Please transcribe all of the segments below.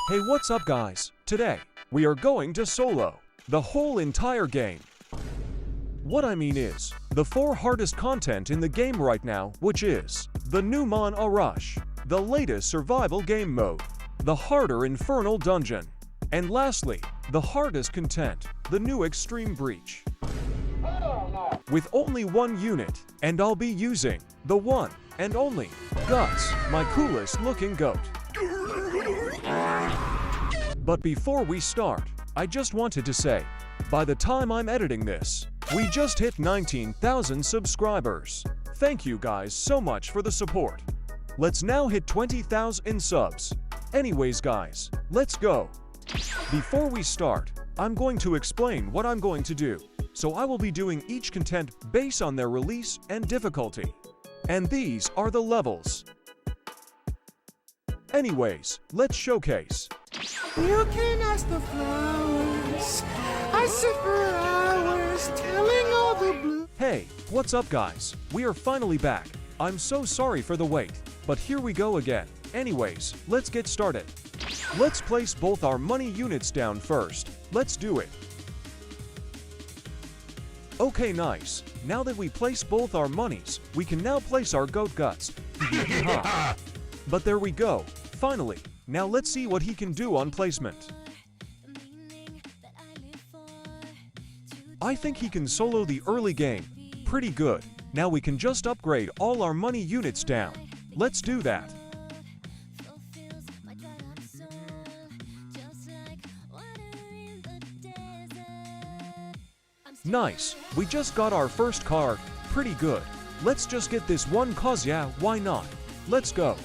Hey, what's up guys? Today, we are going to solo the whole entire game. What I mean is, the 4 hardest content in the game right now, which is the new Mon a Rush, the latest survival game mode, the harder Infernal Dungeon, and lastly, the hardest content, the new Extreme Breach. With only 1 unit, and I'll be using the one and only Guts, my coolest looking goat. But before we start, I just wanted to say, by the time I'm editing this, we just hit 19,000 subscribers. Thank you guys so much for the support. Let's now hit 20,000 subs. Anyways guys, let's go. Before we start, I'm going to explain what I'm going to do. So I will be doing each content based on their release and difficulty. And these are the levels. Anyways, let's showcase. You can ask the flowers. I sit for hours telling all the blue. Hey, what's up guys? We are finally back. I'm so sorry for the wait, but here we go again. Anyways, let's get started. Let's place both our money units down first. Let's do it. Okay, nice. Now that we place both our monies, we can now place our goat Guts. But there we go. Finally. Now let's see what he can do on placement. I think he can solo the early game. Pretty good. Now we can just upgrade all our money units down. Let's do that. Nice. We just got our first car. Pretty good. Let's just get this one cause yeah, why not? Let's go.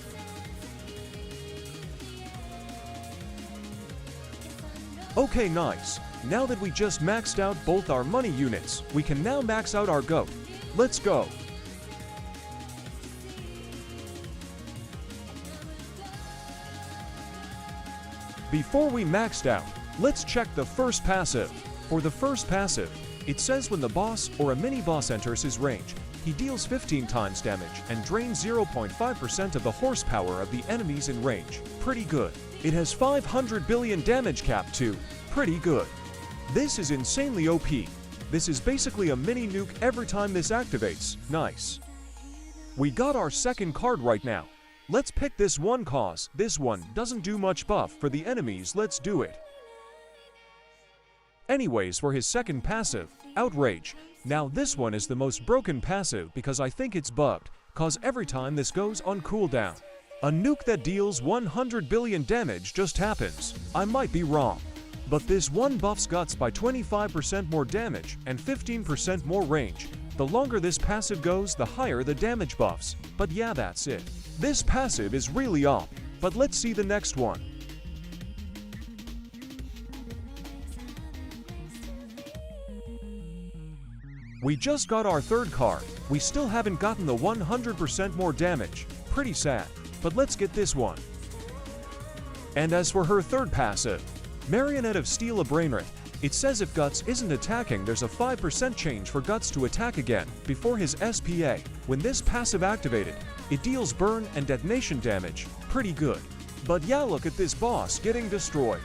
Okay, nice. Now that we just maxed out both our money units, we can now max out our goat. Let's go. Before we maxed out, let's check the first passive. For the first passive, it says when the boss or a mini-boss enters his range, he deals 15 times damage and drains 0.5% of the horsepower of the enemies in range. Pretty good. It has 500 billion damage cap too. Pretty good. This is insanely OP. This is basically a mini nuke every time this activates. Nice. We got our second card right now. Let's pick this one cause. This one doesn't do much buff for the enemies. Let's do it. Anyways, for his second passive, Outrage. Now this one is the most broken passive because I think it's bugged, cause every time this goes on cooldown, a nuke that deals 100 billion damage just happens. I might be wrong. But this one buffs Guts by 25% more damage and 15% more range. The longer this passive goes, the higher the damage buffs. But yeah, that's it. This passive is really OP. But let's see the next one. We just got our third card. We still haven't gotten the 100% more damage. Pretty sad. But let's get this one. And as for her third passive, Marionette of Steel a Brainrot, it says if Guts isn't attacking, there's a 5% change for Guts to attack again before his SPA. When this passive activated, it deals burn and detonation damage. Pretty good. But yeah, look at this boss getting destroyed.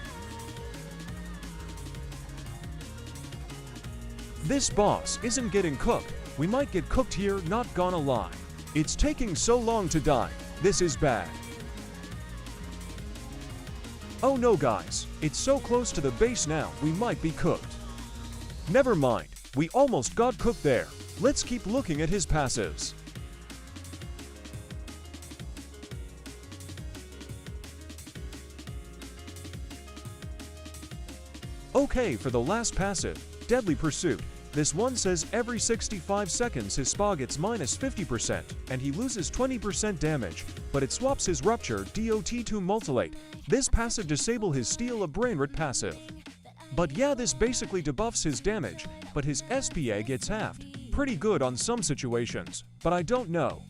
This boss isn't getting cooked. We might get cooked here, not gonna lie. It's taking so long to die. This is bad. Oh no guys, it's so close to the base now, we might be cooked. Never mind, we almost got cooked there. Let's keep looking at his passives. Okay, for the last passive, Deadly Pursuit. This one says every 65 seconds his SPA gets minus 50% and he loses 20% damage, but it swaps his Rupture DOT to Multilate. This passive disable his Steal a Brainrot passive. But yeah, this basically debuffs his damage, but his SPA gets halved. Pretty good on some situations, but I don't know.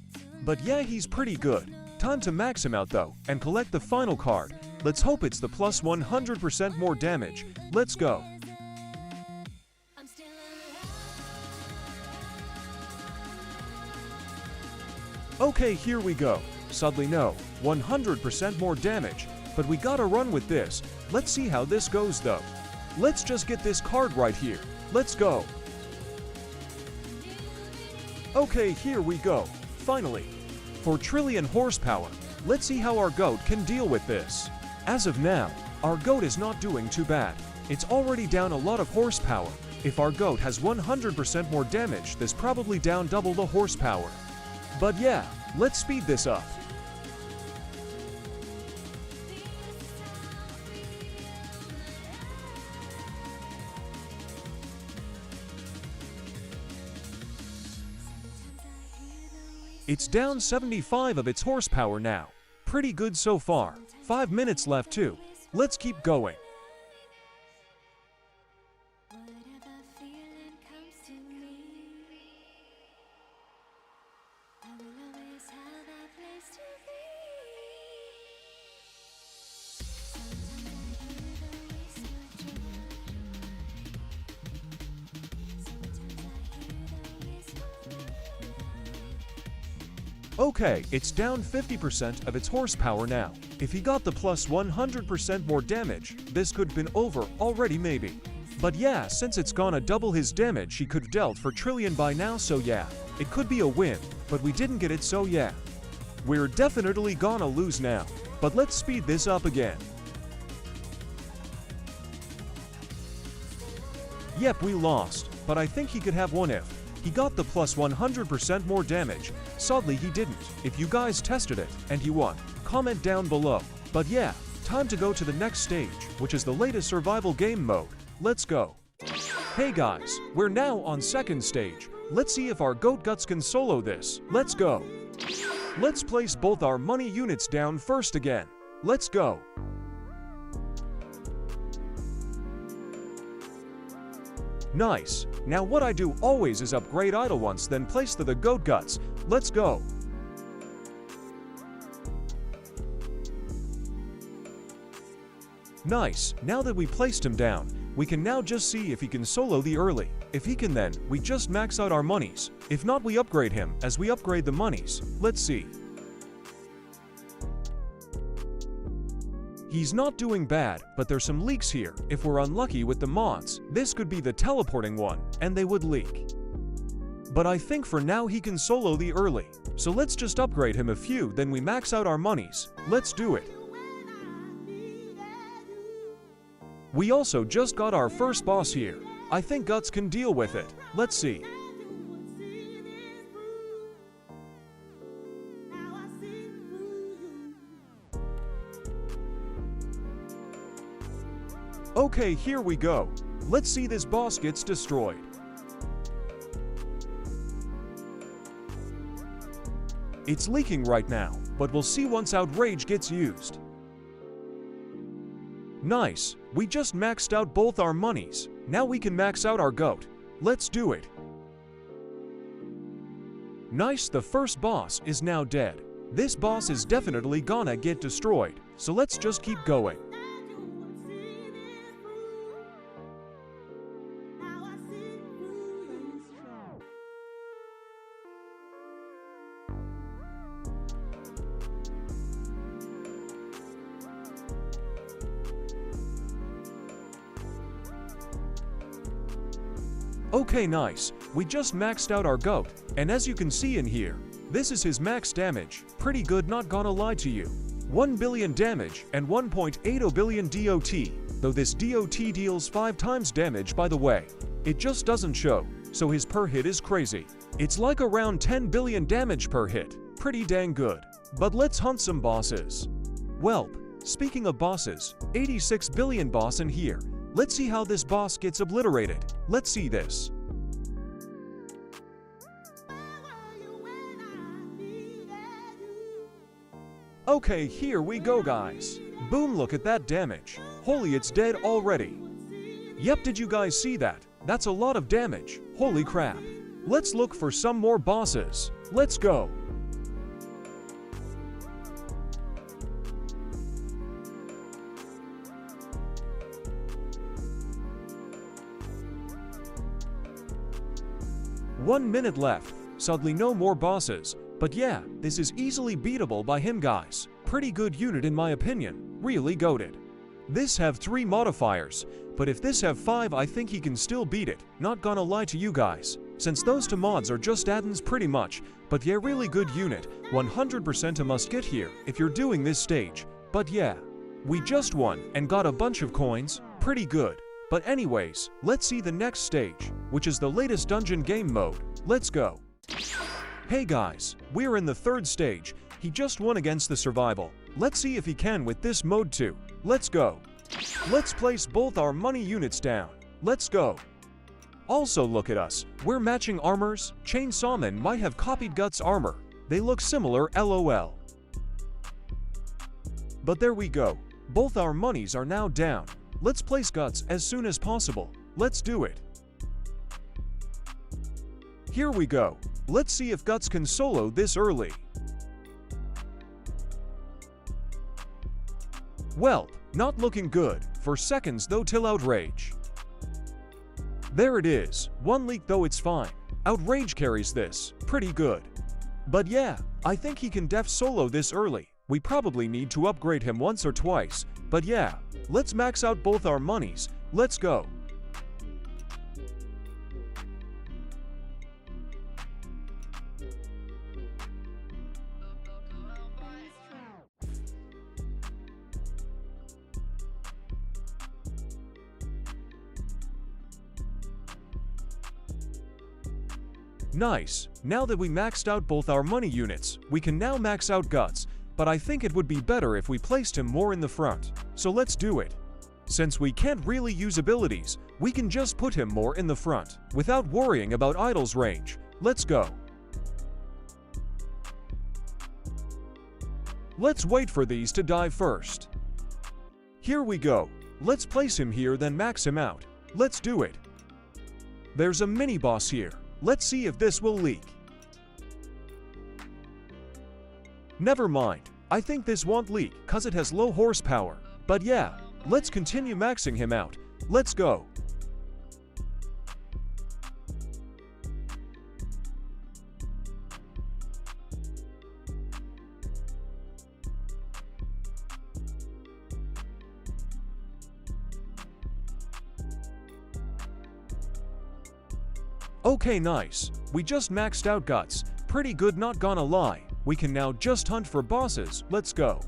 But yeah, he's pretty good. Time to max him out though, and collect the final card. Let's hope it's the plus 100% more damage. Let's go. Okay, here we go. Suddenly no, 100% more damage. but we gotta run with this. Let's see how this goes though. Let's just get this card right here. Let's go. Okay, here we go. Finally. For trillion horsepower, let's see how our goat can deal with this. As of now, our goat is not doing too bad. It's already down a lot of horsepower. If our goat has 100% more damage, this probably down double the horsepower. But yeah, let's speed this up. It's down 75 of its horsepower now. Pretty good so far. 5 minutes left too. Let's keep going. Okay, it's down 50% of its horsepower now. If he got the plus 100% more damage, this could have been over already maybe. But yeah, since it's gonna double his damage he could have dealt for trillion by now, so yeah, it could be a win, but we didn't get it, so yeah. We're definitely gonna lose now, but let's speed this up again. Yep, we lost, but I think he could have won if he got the plus 100% more damage. Sadly he didn't. If you guys tested it and he won, comment down below. But yeah, time to go to the next stage, which is the latest survival game mode. Let's go. Hey guys, we're now on second stage. Let's see if our goat guts can solo this. Let's go. Let's place both our money units down first again. Let's go. Nice. Now what I do always is upgrade idle once, then place the goat guts. Let's go. Nice. Now that we placed him down, we can now just see if he can solo the early. If he can, then we just max out our monies. If not, we upgrade him as we upgrade the monies. Let's see. He's not doing bad, but there's some leaks here. If we're unlucky with the mods, this could be the teleporting one, and they would leak. But I think for now he can solo the early. So let's just upgrade him a few, then we max out our monies. Let's do it. We also just got our first boss here. I think Guts can deal with it. Let's see. Okay, here we go. Let's see this boss gets destroyed. It's leaking right now, but we'll see once Outrage gets used. Nice, we just maxed out both our monies. Now we can max out our goat. Let's do it. Nice, the first boss is now dead. This boss is definitely gonna get destroyed, so let's just keep going. Okay, nice. We just maxed out our goat, and as you can see in here, this is his max damage. Pretty good, not gonna lie to you. 1 billion damage and 1.80 billion DOT, though this DOT deals 5 times damage by the way. It just doesn't show, so his per hit is crazy. It's like around 10 billion damage per hit. Pretty dang good. But let's hunt some bosses. Welp, speaking of bosses, 86 billion boss in here. Let's see how this boss gets obliterated. Let's see this. Okay, here we go guys. Boom, look at that damage. Holy, it's dead already. Yep, did you guys see that? That's a lot of damage. Holy crap. Let's look for some more bosses. Let's go. One minute left. Sadly, no more bosses. But yeah, this is easily beatable by him guys. Pretty good unit in my opinion. Really goated. This have 3 modifiers, but if this have 5 I think he can still beat it, not gonna lie to you guys. Since those 2 mods are just add-ins pretty much, but yeah, really good unit, 100% a must get here if you're doing this stage. But yeah, we just won and got a bunch of coins, pretty good. But anyways, let's see the next stage, which is the latest dungeon game mode. Let's go. Hey guys, we're in the 3rd stage. He just won against the survival. Let's see if he can with this mode too. Let's go. Let's place both our money units down. Let's go. Also look at us. We're matching armors. Chainsawman might have copied Guts' armor. They look similar, lol. But there we go. Both our monies are now down. Let's place Guts as soon as possible. Let's do it. Here we go. Let's see if Guts can solo this early. Well, not looking good for seconds though till Outrage. There it is, 1 leak though it's fine. Outrage carries this, pretty good. But yeah, I think he can def solo this early. We probably need to upgrade him once or twice, but yeah, let's max out both our monies, let's go. Nice, now that we maxed out both our money units, we can now max out Guts, but I think it would be better if we placed him more in the front. So let's do it. Since we can't really use abilities, we can just put him more in the front, without worrying about Idol's range. Let's go. Let's wait for these to die first. Here we go. Let's place him here then max him out. Let's do it. There's a mini-boss here. Let's see if this will leak. Never mind. I think this won't leak cause it has low horsepower. But yeah, let's continue maxing him out. Let's go. Okay, nice. We just maxed out Guts. Pretty good, not gonna lie. We can now just hunt for bosses. Let's go.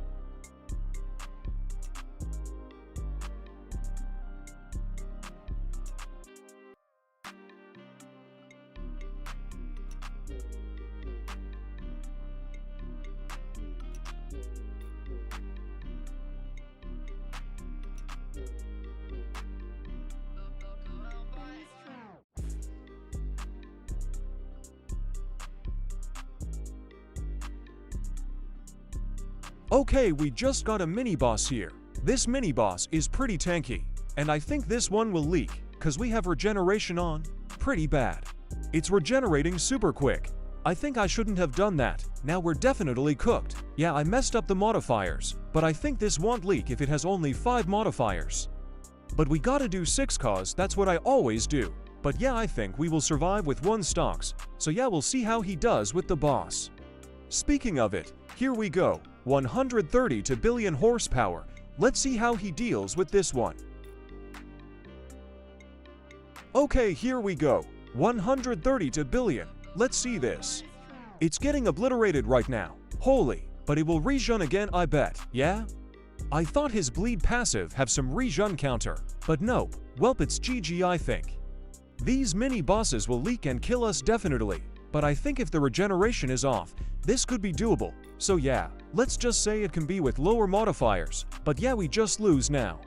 Okay, we just got a mini-boss here. This mini-boss is pretty tanky, and I think this one will leak, cause we have regeneration on. Pretty bad. It's regenerating super quick. I think I shouldn't have done that. Now we're definitely cooked. Yeah, I messed up the modifiers, but I think this won't leak if it has only 5 modifiers. But we gotta do 6 cause that's what I always do. But yeah, I think we will survive with 1 stocks, so yeah, we'll see how he does with the boss. Speaking of it, here we go. 132 billion horsepower. Let's see how he deals with this one. Okay, here we go. 132 billion. Let's see this. It's getting obliterated right now. Holy, but it will regen again, I bet. Yeah? I thought his bleed passive have some regen counter, but nope. Welp, it's GG, I think. These mini bosses will leak and kill us definitely, but I think if the regeneration is off, this could be doable. So yeah, let's just say it can be with lower modifiers, but yeah, we just lose now.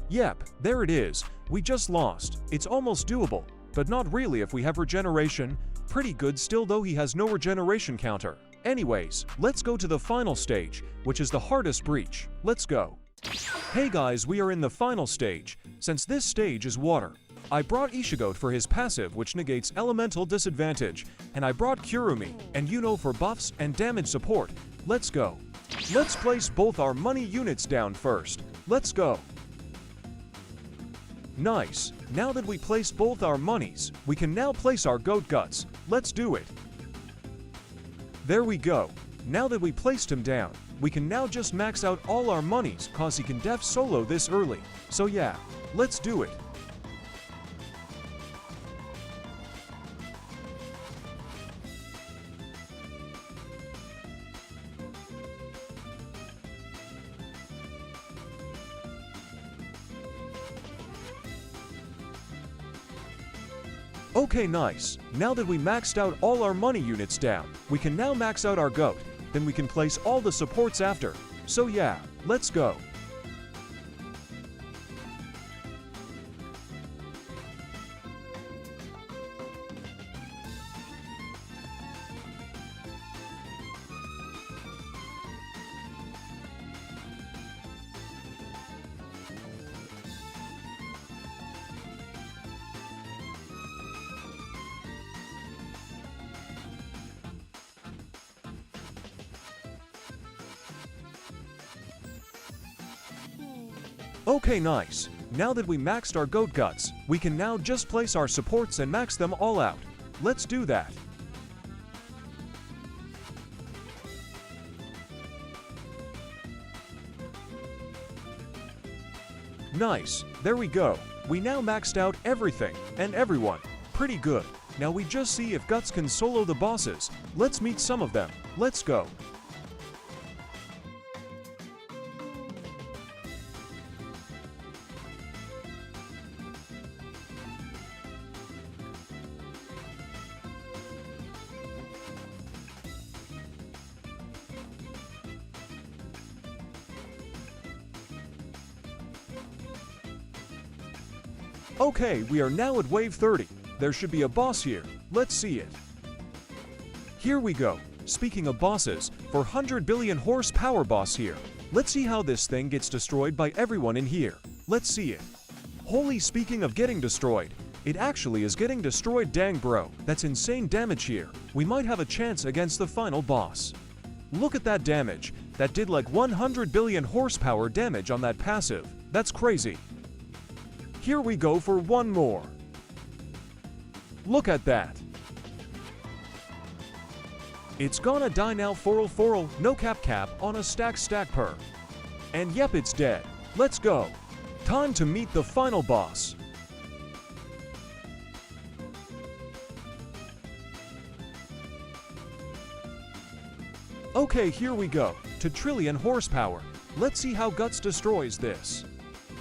Yep, there it is. We just lost. It's almost doable, but not really if we have regeneration. Pretty good still though he has no regeneration counter. Anyways, let's go to the final stage, which is the hardest breach. Let's go. Hey guys, we are in the final stage. Since this stage is water, I brought Ishigote for his passive which negates elemental disadvantage, and I brought Kurumi and Yuno for buffs and damage support. Let's go. Let's place both our money units down first. Let's go. Nice. Now that we placed both our monies, we can now place our goat guts. Let's do it. There we go. Now that we placed him down, we can now just max out all our monies cause he can def solo this early. So yeah, let's do it. Okay, nice. Now that we maxed out all our money units down, we can now max out our goat. Then we can place all the supports after. So yeah, let's go. Okay, nice. Now that we maxed our goat guts, we can now just place our supports and max them all out. Let's do that. Nice. There we go. We now maxed out everything and everyone. Pretty good. Now we just see if Guts can solo the bosses. Let's meet some of them. Let's go. Okay, we are now at wave 30. There should be a boss here. Let's see it. Here we go. Speaking of bosses, 400 billion horsepower boss here. Let's see how this thing gets destroyed by everyone in here. Let's see it. Holy, speaking of getting destroyed, it actually is getting destroyed, dang bro. That's insane damage here. We might have a chance against the final boss. Look at that damage. That did like 100 billion horsepower damage on that passive. That's crazy. Here we go for one more. Look at that. It's gonna die now, forl, no cap on a stack per. And yep, it's dead. Let's go. Time to meet the final boss. Okay, here we go. To trillion horsepower. Let's see how Guts destroys this.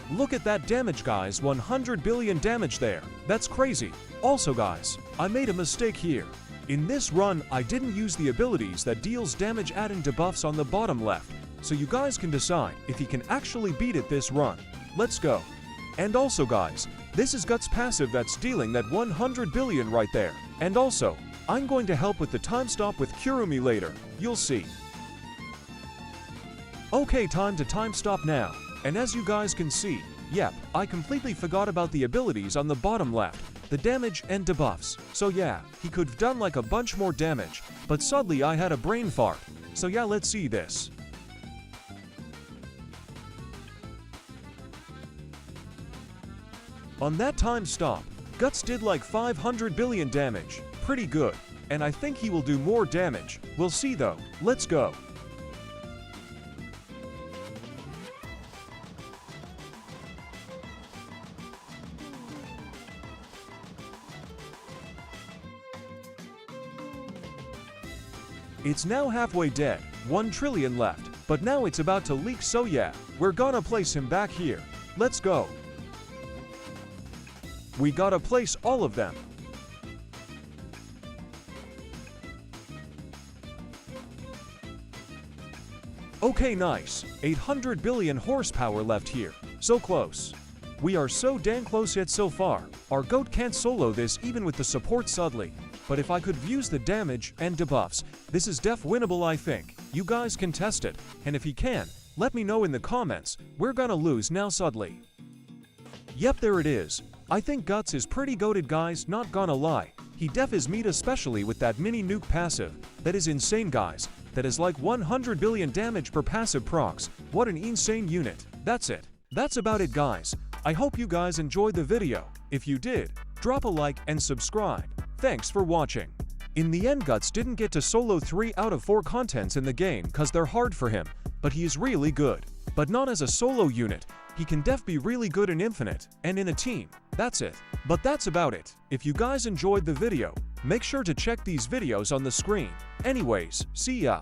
Look at that damage, guys. 100 billion damage there. That's crazy. Also, guys, I made a mistake here. In this run, I didn't use the abilities that deals damage adding debuffs on the bottom left. So you guys can decide if you can actually beat it this run. Let's go. And also, guys, this is Guts' passive that's dealing that 100 billion right there. And also, I'm going to help with the time stop with Kurumi later. You'll see. Okay, time to time stop now. And as you guys can see, yep, I completely forgot about the abilities on the bottom left, the damage and debuffs. So yeah, he could have done like a bunch more damage, but suddenly I had a brain fart. So yeah, let's see this. On that time stop, Guts did like 500 billion damage. Pretty good. And I think he will do more damage. We'll see though. Let's go. It's now halfway dead, 1 trillion left, but now it's about to leak, so yeah, we're gonna place him back here. Let's go. We gotta place all of them. Okay, nice. 800 billion horsepower left here. So close. We are so dang close yet so far. Our goat can't solo this even with the support suddenly. But if I could use the damage and debuffs, this is def winnable, I think. You guys can test it, and if you can, let me know in the comments. We're gonna lose now suddenly. Yep, there it is. I think Guts is pretty goated, guys, not gonna lie. He def is meat, especially with that mini nuke passive. That is insane, guys. That is like 100 billion damage per passive procs. What an insane unit. That's it. That's about it, guys. I hope you guys enjoyed the video. If you did, drop a like and subscribe. Thanks for watching. In the end, Guts didn't get to solo 3 out of 4 contents in the game cause they're hard for him, but he is really good. But not as a solo unit. He can be really good in Infinite, and in a team. That's it. But that's about it. If you guys enjoyed the video, make sure to check these videos on the screen. Anyways, see ya!